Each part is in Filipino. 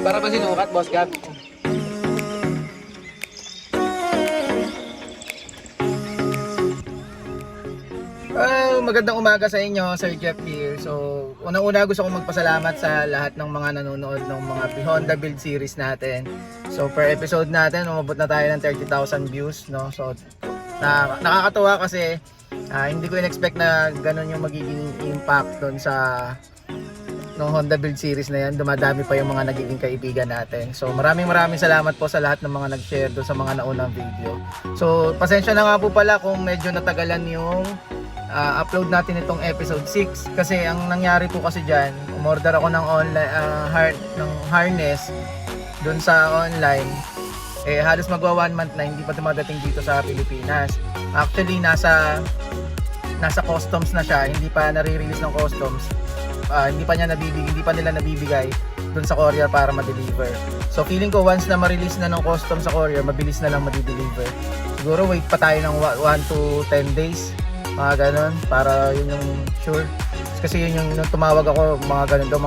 Para ba sinukat, Boss Gab? Magandang umaga sa inyo, Sir Jeff here. So, unang-una gusto kong magpasalamat sa lahat ng mga nanonood ng mga Honda Build series natin. So, per episode natin, umabot na tayo ng 30,000 views, no? So, nakakatuwa kasi hindi ko in-expect na ganun yung magiging impact doon sa ng Honda Build series na yan. Dumadami pa yung mga nagiging kaibigan natin. So maraming salamat po sa lahat ng mga nag-share doon sa mga naunang video. So pasensya na nga po pala kung medyo natagalan yung upload natin itong episode 6 kasi ang nangyari po kasi dyan, umorder ako ng online ng harness doon sa online. Halos magwa 1 month na hindi pa dumadating dito sa Pilipinas. Actually nasa customs na siya, hindi pa nare-release ng customs. Hindi pa nila nabibigay doon sa courier para ma-deliver. So feeling ko once na ma-release na ng customs sa courier, mabilis na lang ma-deliver. Siguro wait pa tayo ng 1 to 10 days, mga ganun, para yun yung sure. Kasi yun yung tumawag ako, mga ganun daw,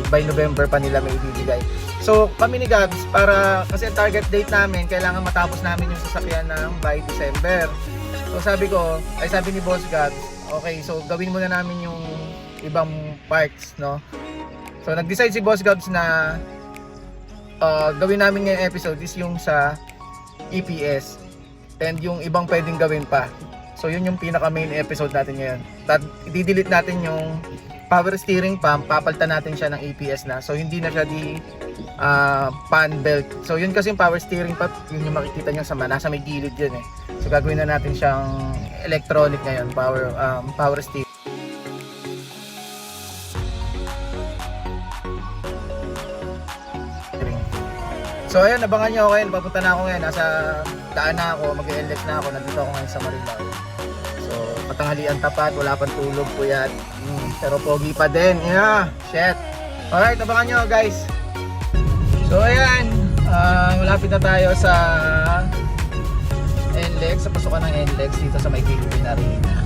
by November pa nila may ibibigay. So kami ni Gabs, kasi ang target date namin, kailangan matapos namin yung sasakyan ng by December. So sabi ni Boss Gabs, okay, so gawin muna namin yung ibang parts, no? So nag-decide si Boss Gabs na gawin namin ngayong episode is yung sa EPS and yung ibang pwedeng gawin pa. So yun yung pinaka main episode natin ngayon. I-delete natin yung power steering pump, papalitan natin siya ng EPS na. So hindi na siya pan belt. So yun kasi yung power steering pump, yun yung makikita nyo nasa may gilid yun eh. So gagawin na natin siyang electronic ngayon, power steering. So ayun, abangan nyo ako ngayon, papunta na ako ngayon, nasa daan na ako, mag-e-elect na ako, nandito ako ngayon sa Marilao. So patanghalian tapat, wala pang tulog po yan, pero pogi pa din, yeah, shit. Alright, abangan nyo guys. So ayan, malapit na tayo sa NLEX, sa pasukan ng NLEX dito sa may Philippine Arena.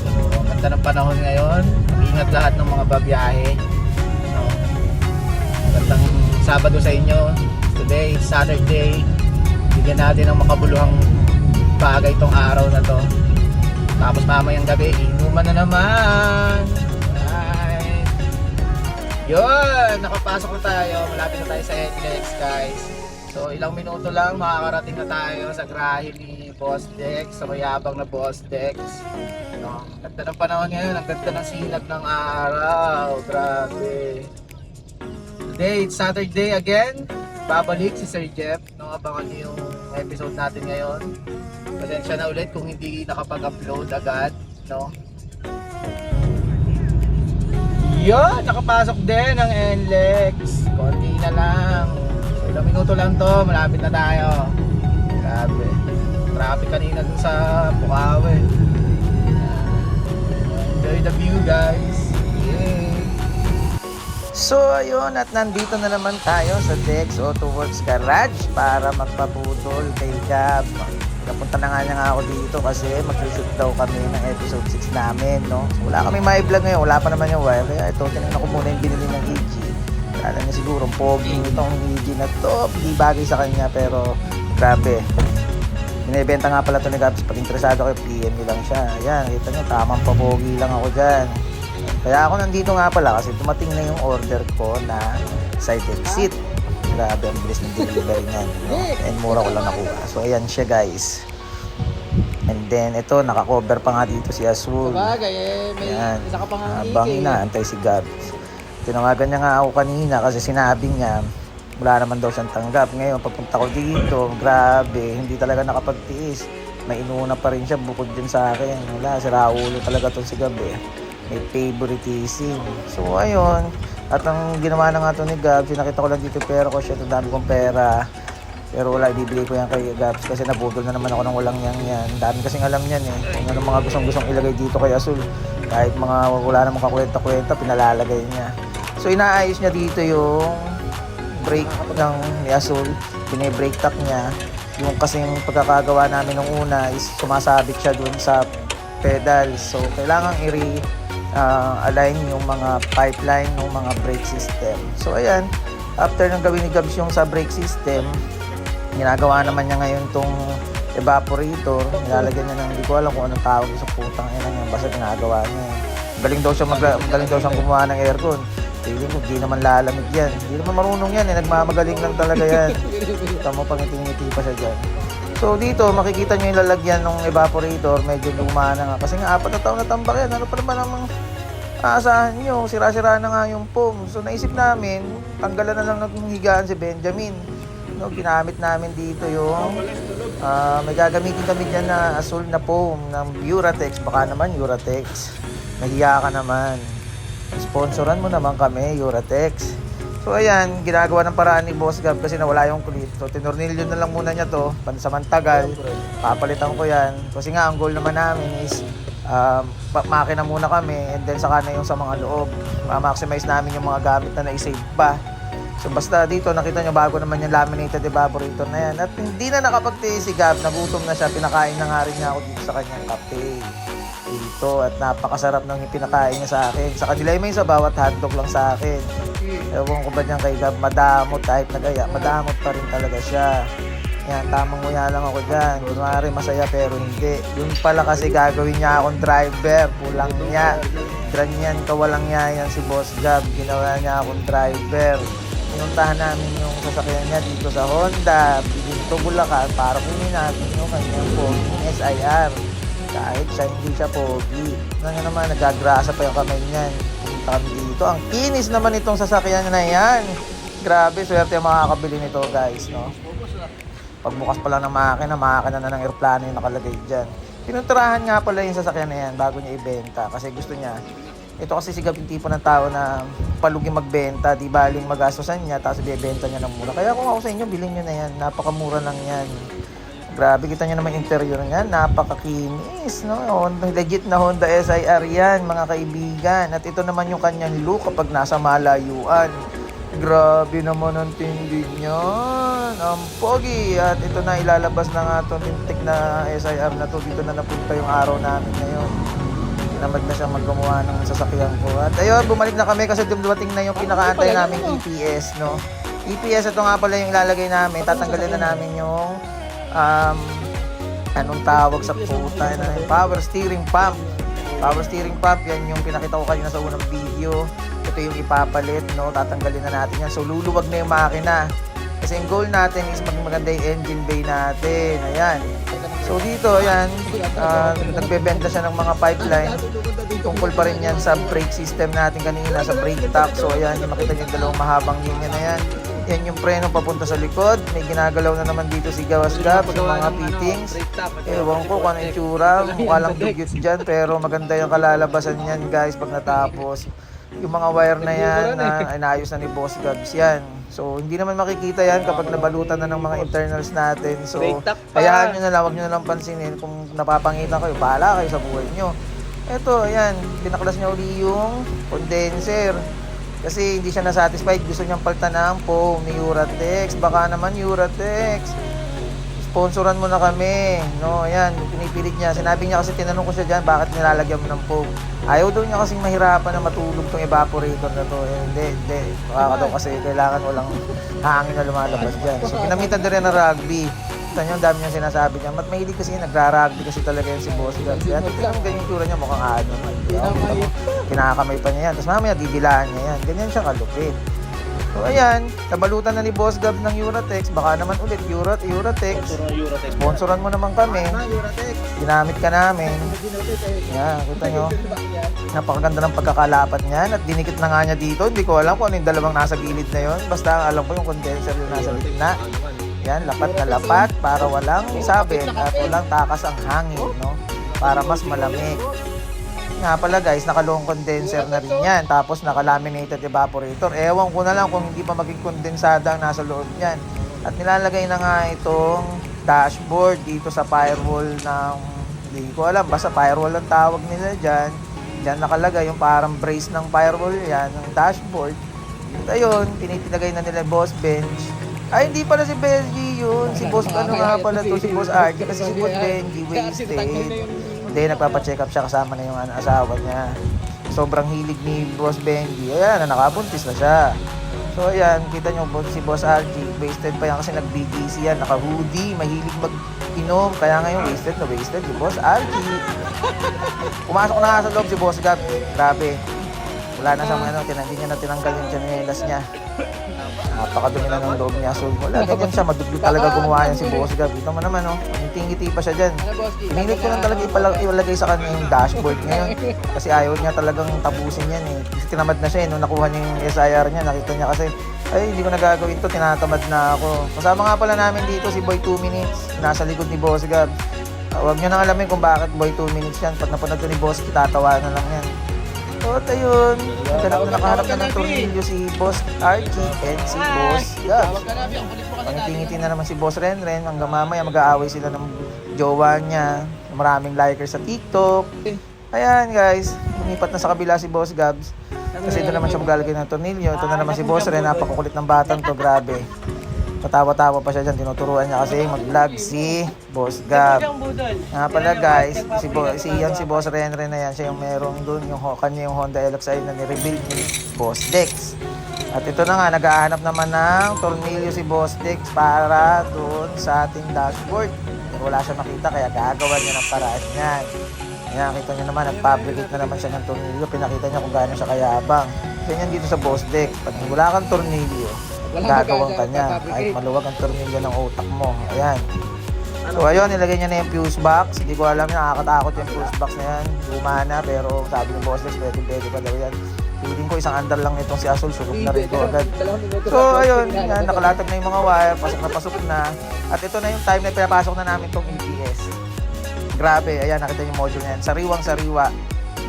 So ang ganda ng panahon ngayon, ingat lahat ng mga babiyahe. Magandang Sabado sa inyo. Today, Saturday. Bigyan natin ng makabuluhang bagay itong araw na to. Tapos mamayang gabi, inuman na naman. Right. Yun, nakapasok na tayo. Malapit na tayo sa NLEX guys. So ilang minuto lang makakarating na tayo sa grahe ni Boss Dex, sa mayabang na Boss Dex. Ganda ng panahon ngayon, ang ganda ng sinag ng araw. Grabe. Today, it's Saturday again. Babalik si Sir Jeff. Abangan niyo yung episode natin ngayon. Pasensya na ulit kung hindi nakapag-upload agad, no? Yun, nakapasok din ang NLEX. Konti na lang. So, ilang minuto lang to, malapit na tayo. Grabe. Traffic kanina dun sa Bukawi. Enjoy the view guys. Yeah. So ayun, at nandito na naman tayo sa Dex Auto Works Garage para magpaputol kay Gab. Napunta na nga ako dito kasi mag-shoot daw kami ng episode 6 namin, no? So, wala kami ma-vlog ngayon, wala pa naman yung wire. Kaya ito, tinignan ko muna yung binili ng EG. Kala niya siguro, pogi itong EG na to. Hindi bagay sa kanya, pero grabe. Binibenta nga pala ito ni Gabs. Pag interesado kayo, PM nyo lang siya. Ayan, kita nyo, tamang papogi lang ako dyan. Kaya ako nandito nga pala kasi dumating na yung order ko na side exit. Grabe, ang bilis ng delivery niyan, no? And mura ko lang nakuha. So ayan siya guys. And then ito, naka-cover pa nga dito si Azul. Sabagay may isa ka pang habang inaantay si Gabs. Tinawagan niya nga ako kanina kasi sinabi niya wala naman daw siyang tanggap. Ngayon papunta ko dito, grabe, hindi talaga nakapagtiis. May inuuna pa rin siya bukod din sa akin. Wala, sira ulo talaga itong si Gab eh. May favoritism. So ayun, at ang ginawa na nga ito ni Gabs, nakita ko lang dito pera ko siya, ito dami kong pera, pero wala, ibibigay ko yan kay Gabs kasi nabudol na naman ako ng walang yan. Dami kasing alam yan eh, kung ano mga gustong ilagay dito kay Azul, kahit mga wala namang kakwenta-kwenta, pinalalagay niya. So inaayos niya dito yung brake ni Azul, pine-brake tap niya. Yung kasing pagkakagawa namin nung una is sumasabit siya dun sa pedals, so kailangan align yung mga pipeline ng mga brake system. So ayan, after ng gawin ni Gabs yung sa brake system, ginagawa naman niya ngayon tong evaporator. Nilalagyan niya ng, hindi ko alam kung anong tawag sa putang ina niya, basta ginagawa niya. Galing daw siyang gumawa ng aircon. Feeling ko, di naman lalamig yan. Di naman marunong yan, nagmamagaling lang talaga yan. Tamo pangiti-ngiti pa siya dyan. So dito, makikita nyo yung lalagyan ng evaporator, medyo luma na nga. Kasi nga, 4 na taon na tambak yan. Ano pa naman namang aasahan nyo? Sira-sira na nga yung foam. So naisip namin, tanggalan na lang ng higaan si Benjamin. No, ginamit namin dito yung may gagamitin kami dyan na asul na foam ng Uratex. Baka naman Uratex. Nahiya ka naman. Sponsoran mo naman kami, Uratex. So ayan, ginagawa ng paraan ni Boss Gab kasi nawala yung kulit. So tinornilyo na lang muna niya to, pansamantagal. Papalitan ko yan. Kasi nga ang goal naman namin is makina muna kami and then saka na yung sa mga loob. Ma-maximize namin yung mga gamit na na-save pa. So basta dito nakita nyo bago naman yung laminated evaporator na yan. At hindi na nakapagtiis si Gab, nagutom na siya, pinakain na nga rin niya ako dito sa kanyang kape. Dito at napakasarap ng pinakain niya sa akin. Sa kanila may sabaw at hotdog lang sa akin. Ewan ko ba dyan kay Gab, madamot kahit nagaya, madamot pa rin talaga siya. Yan, tamang nguya lang ako dyan. Kunwari masaya pero hindi. Yun pala kasi gagawin niya akong driver, pulang niya. Ganyan kawalang niya yan si Boss Gab, ginawa niya akong driver. Pinuntahan namin yung sasakyan niya dito sa Honda, Biginto, Bulacan para kunin natin yung kanyang Poging SIR. Kahit siya hindi siya pogi. Nga naman, nagagrasa pa yung kamay niyan. Pumunta kami dito. Ang kinis naman itong sasakyan na yan. Grabe, swerte ang makakabili nito guys, no? Pagbukas pa lang ng makina na ng aeroplano yung nakalagay dyan. Pinunturahan nga pala yung sasakyan na yan bago niya ibenta. Kasi gusto niya, ito kasi si Gab yung tipo ng tao na palugi magbenta, di baling magastosan niya, tapos ibebenta niya ng mura. Kaya kung ako sa inyo, bilhin nyo na yan. Napakamura lang yan. Grabe, kita nyo naman interior niya, napakakinis, no? Legit na Honda SIR yan, mga kaibigan. At ito naman yung kanyang look kapag nasa malayuan. Grabe naman ang tindi niyan. Ang pogi. At ito na, ilalabas na nga itong lintik na SIR na to. Dito na napunta yung araw namin ngayon. Tinamad na siya maggumawa ng sasakyan ko. At ayun, bumalik na kami kasi dumating na yung pinakaantay naming EPS, no? EPS, ito nga pala yung ilalagay namin. Tatanggalin na namin yung anong tawag sa puta na power steering pump. Power steering pump, yan yung pinakita ko kanina sa unang video. Ito yung ipapalit, no? Tatanggalin na natin yan. So luluwag na yung makina. Kasi yung goal natin is maganda yung engine bay natin. Ayan. So dito, ayan, nagbebenta siya ng mga pipeline. Tungkol pa rin yan sa brake system natin kanina, sa brake tap. So ayan, yung makita niyo yung dalawang mahabang linya na yan. Yan yung preno papunta sa likod. May ginagalaw na naman dito si Gawas Gab, yung mga fittings. Ewan ko kung ano yung tsura. Mukha lang dugyot dyan, pero maganda yung kalalabasan yan guys pag natapos. Yung mga wire na yan, inayos na ni Boss Gabs yan. So, hindi naman makikita yan kapag nabalutan na ng mga internals natin. So, hayaan nyo na lang, huwag nyo na lang pansinin. Kung napapangitan kayo, bahala kayo sa buhay nyo. Eto, ayan, pinaklas niya uli yung condenser. Kasi hindi siya na-satisfied, gusto niyang palitan ng foam ni Uratex. Baka naman Uratex, sponsoran mo na kami, no? Ayan, pinipilit niya. Sinabi niya kasi, tinanong ko siya dyan, bakit nilalagyan mo ng foam? Ayaw daw niya kasing mahirapan na matulog tong evaporator na to. Hindi. Baka daw kasi kailangan walang hangin na lumalabas dyan. So, pinamitan din rin ng rugby. Kita niyo, ang dami niyang sinasabi niya. Mahilig kasi nagra-rugby kasi talaga yan si Boss Gab. Kaya tignan mo ganyan yung tura niya, mukhang ano. Kinakamay pa niya yan. Tapos mamaya didilaan niya yan. Ganyan siya kalupit. So ayan, nabalutan na ni Boss Gab ng Uratex. Baka naman ulit Uratex. Sponsoran mo naman kami. Ginamit ka namin. Yan, kita nyo. Napakaganda ng pagkakalapat niyan. At dinikit na nga niya dito. Hindi ko alam kung ano yung dalawang nasa gilid na yon. Basta alam ko yung condenser yung nasa gitna. Yan, lapat na lapat para walang sabit at walang takas ang hangin, no? Para mas malamig. Nga pala guys, naka-long condenser na rin yan. Tapos naka-laminated evaporator. Ewan ko na lang kung hindi pa maging kondensada ang nasa loob niyan. At nilalagay na nga itong dashboard dito sa firewall ng, hindi ko alam, basta firewall ang tawag nila dyan. Dyan nakalagay yung parang brace ng firewall yan, ng dashboard. At ayun, tinitagay na nila Boss Bench. Ay, hindi pala si Benji yun. Si Boss, ano nga pala to, si Boss RJ. Kasi si Boss Benji, wasted. Hindi, nagpapacheck up siya kasama na yung asawa niya. Sobrang hilig ni Boss Benji. Ayan, nakabuntis na siya. So ayan, kita nyo si Boss RG, wasted pa yan kasi nag-BGC yan, naka-hoodie, mahilig mag-inom, kaya ngayon wasted na wasted si Boss RG. Pumasok na nga sa loob si Boss Gab, grabe. Wala na sa mga hindi niya na tinanggal yung chanelas niya. Napakadumi na ng loob niya. So wala, ganyan siya, madugli talaga gumawa yan si Boss Gab. Ito mo naman, ngiti-ngiti pa siya dyan. Pinilit ko lang talaga ilalagay sa kanya yung dashboard ngayon. Kasi ayaw niya talagang tapusin yan eh. Kasi tinamad na siya eh, nung nakuha niya yung SIR niya, nakita niya kasi, ay hindi ko nagagawin to, tinatamad na ako. Kasama nga pala namin dito si Boy 2 Minutes, nasa likod ni Boss Gab. Huwag niyo nang alamin kung bakit Boy 2 Minutes yan. Pag napanood ko ni Boss, tatawa na lang yan. So, ayun. Nakahanap na ng tornilyo si Boss RG and si Boss Gabs. Pangiti-ngiti na naman si Boss Renren. Hanggang mamaya mag-aaway sila ng jowa niya. Maraming likers sa TikTok. Ayan guys, lumipat na sa kabila si Boss Gabs. Kasi doon naman siya maglalagay ng tornilyo. Ito na naman si Boss Ren. Napakukulit ng batang to. Grabe. Patawa-tawa pa siya dyan. Tinuturuan niya kasi mag-vlog si Boss Gab. Nga pala guys, si Boss Renren na yan. Siya yung merong dun, kanya yung Honda LXi na ni-rebuild ni Boss Dex. At ito na nga, nag-ahanap naman ng tornilyo si Boss Dex para dun sa ating dashboard. Pero wala siya makita kaya gagawa niya ng paraan yan. Ayan, kita niyo naman, nag-fabricate na naman siya ng tornilyo. Pinakita niya kung gaano siya kayabang. Ganyan dito sa Boss Dex. Pag wala kang tornilyo, gagawang kanya kahit maluwag ang tornilyo ng utak mo. Ayan. So ayun, nilagay niya na yung fuse box. Hindi ko alam, nakakatakot yung fuse box na yan. Luma na, pero sabi ni Boss Dex, pwede pa daw yan. Feeling ko isang andar lang nitong si Asol, sugot na rin ko agad. So ayun, yan, nakalatag na yung mga wire, pasok na. At ito na yung time na pinapasok na namin tong EPS. Grabe, ayan, nakita yung module na yan. Sariwang sariwa.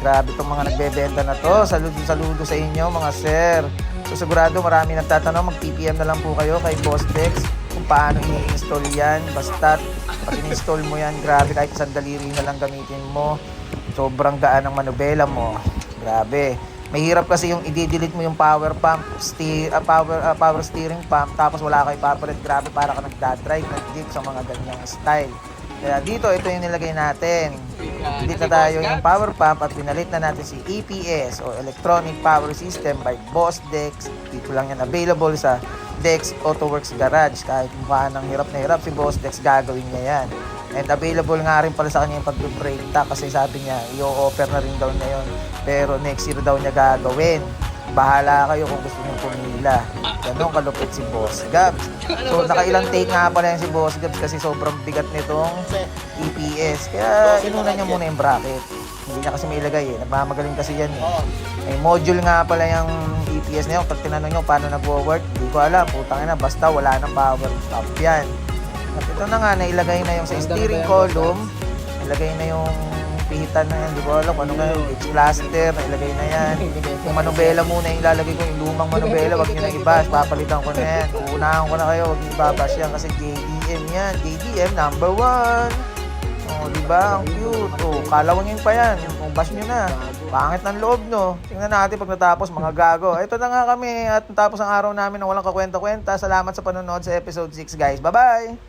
Grabe itong mga nagbebenta na to. Saludo sa inyo mga sir. So sigurado marami nagtatanong, mag-PPM na lang po kayo kay Boss Dex kung paano i-install yan. Basta pag in-install mo yan, grabe, kahit isang daliri na lang gamitin mo, sobrang gaan ng manubela mo. Grabe. Mahirap kasi yung i-delete mo yung power pump, power steering pump, tapos wala kayo ipapalit. Grabe, para ka nagdadrive ng jeep sa mga ganyang style. Kaya dito, ito yung nilagay natin. Delete na tayo yung power pump at pinalit na natin si EPS o Electronic Power System by Boss Dex. Dito lang yan available sa Dex AutoWorks Garage. Kahit mukha ng hirap na hirap si Boss Dex, gagawin niya yan. And available nga rin pala sa kanya yung pag-brake tap kasi sabi niya, i-offer na rin daw niya yun. Pero next year daw niya gagawin. Bahala kayo kung gusto niyo pumila. Ganun kalupit si Boss Gabs. So nakailang take nga pala yan si Boss Gabs kasi sobrang bigat nitong EPS. Kaya inuna niya muna yung bracket. Hindi niya kasi mailagay eh. Nagmamagaling kasi yan eh. May module nga pala yung EPS na yun. Pag tinanong nyo paano nagwo-work, hindi ko alam. Putang ina, basta wala ng power top yan. At ito na nga, nailagay na yung sa steering column. Nailagay na yung pihitan na yan, hindi ko alam ano nga yung H-plaster, nailagay na yan. Yung manubela muna yung ilalagay ko, yung lumang manubela, wag nyo na i-bash, papalitan ko na yan. Uunahan ko na kayo, wag nyo i-bash yan kasi JDM yan, JDM number 1. Oh, diba? Ang cute. Oh, kalawangin pa yan. Kung bash nyo na. Pangit ng loob, no? Tingnan natin pag natapos, mga gago. Ito na nga kami at natapos ang araw namin na walang kakwenta-kwenta. Salamat sa panonood sa episode 6, guys. Bye-bye!